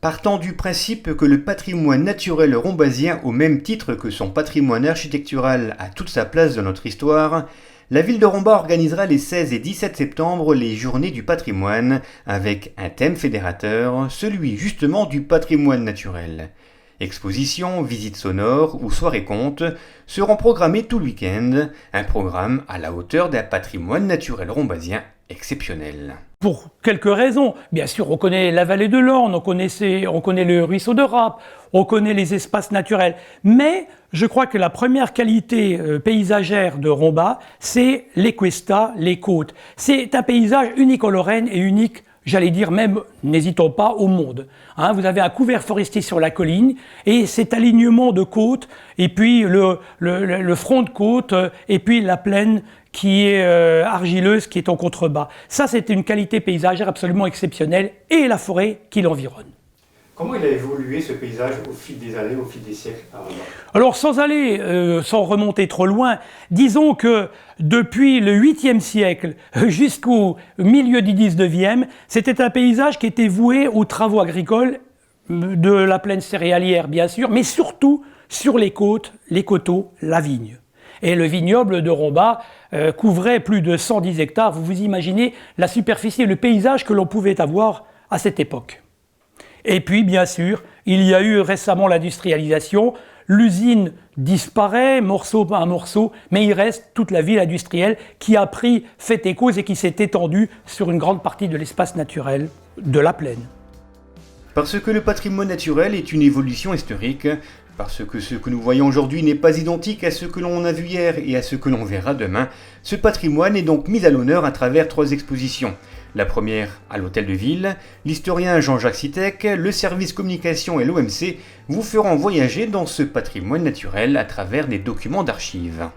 Partant du principe que le patrimoine naturel rombasien, au même titre que son patrimoine architectural, a toute sa place dans notre histoire, la ville de Romba organisera les 16 et 17 septembre les Journées du patrimoine, avec un thème fédérateur, celui justement du patrimoine naturel. Expositions, visites sonores ou soirées contes seront programmées tout le week-end, un programme à la hauteur d'un patrimoine naturel rombasien exceptionnel. Pour quelques raisons. Bien sûr, on connaît la vallée de l'Orne, on connaît le ruisseau de Rappe, on connaît les espaces naturels. Mais je crois que la première qualité paysagère de Romba, c'est les cuestas, les côtes. C'est un paysage unique en Lorraine et unique, j'allais dire même, n'hésitons pas, au monde. Vous avez un couvert forestier sur la colline et cet alignement de côtes, et puis le front de côte, et puis la plaine qui est argileuse, qui est en contrebas. Ça, c'est une qualité paysagère absolument exceptionnelle, et la forêt qui l'environne. Comment il a évolué ce paysage au fil des années, au fil des siècles? Alors, sans remonter trop loin, disons que depuis le 8e siècle jusqu'au milieu du 19e, c'était un paysage qui était voué aux travaux agricoles de la plaine céréalière, bien sûr, mais surtout sur les côtes, les coteaux, la vigne. Et le vignoble de Romba couvrait plus de 110 hectares. Vous vous imaginez la superficie et le paysage que l'on pouvait avoir à cette époque. Et puis, bien sûr, il y a eu récemment l'industrialisation. L'usine disparaît, morceau par morceau, mais il reste toute la ville industrielle qui a pris fait et cause et qui s'est étendue sur une grande partie de l'espace naturel de la plaine. Parce que le patrimoine naturel est une évolution historique, parce que ce que nous voyons aujourd'hui n'est pas identique à ce que l'on a vu hier et à ce que l'on verra demain, ce patrimoine est donc mis à l'honneur à travers 3 expositions. La première à l'Hôtel de Ville, l'historien Jean-Jacques Sittek, le service communication et l'OMC vous feront voyager dans ce patrimoine naturel à travers des documents d'archives.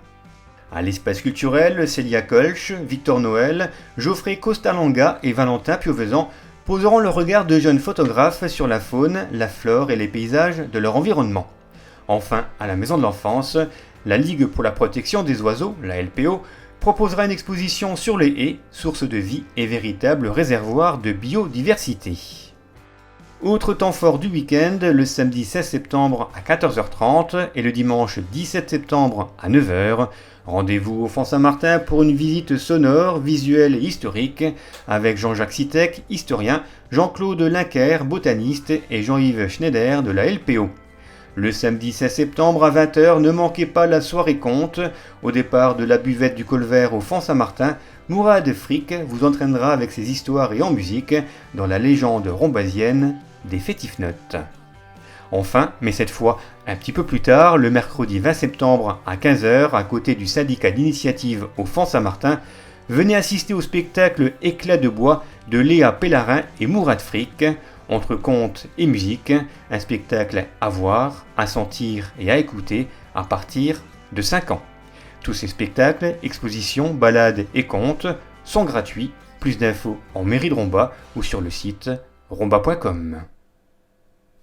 À l'espace culturel, Célia Kolch, Victor Noël, Geoffrey Costalanga et Valentin Piovesan poseront le regard de jeunes photographes sur la faune, la flore et les paysages de leur environnement. Enfin, à la Maison de l'Enfance, la Ligue pour la protection des oiseaux, la LPO, proposera une exposition sur les haies, source de vie et véritable réservoir de biodiversité. Autre temps fort du week-end, le samedi 16 septembre à 14h30 et le dimanche 17 septembre à 9h, rendez-vous au Font Saint-Martin pour une visite sonore, visuelle et historique avec Jean-Jacques Sittek, historien, Jean-Claude Linker, botaniste et Jean-Yves Schneider de la LPO. Le samedi 16 septembre à 20h, ne manquez pas la soirée conte. Au départ de la buvette du Colvert au Font Saint-Martin, Mourad Frick vous entraînera avec ses histoires et en musique dans la légende rombasienne des Fétifnotes. Enfin, mais cette fois un petit peu plus tard, le mercredi 20 septembre à 15h, à côté du syndicat d'initiative au Font Saint-Martin, venez assister au spectacle Éclat de bois de Léa Pellarin et Mourad Frick. Entre contes et musique, un spectacle à voir, à sentir et à écouter à partir de 5 ans. Tous ces spectacles, expositions, balades et contes sont gratuits. Plus d'infos en mairie de Romba ou sur le site romba.com.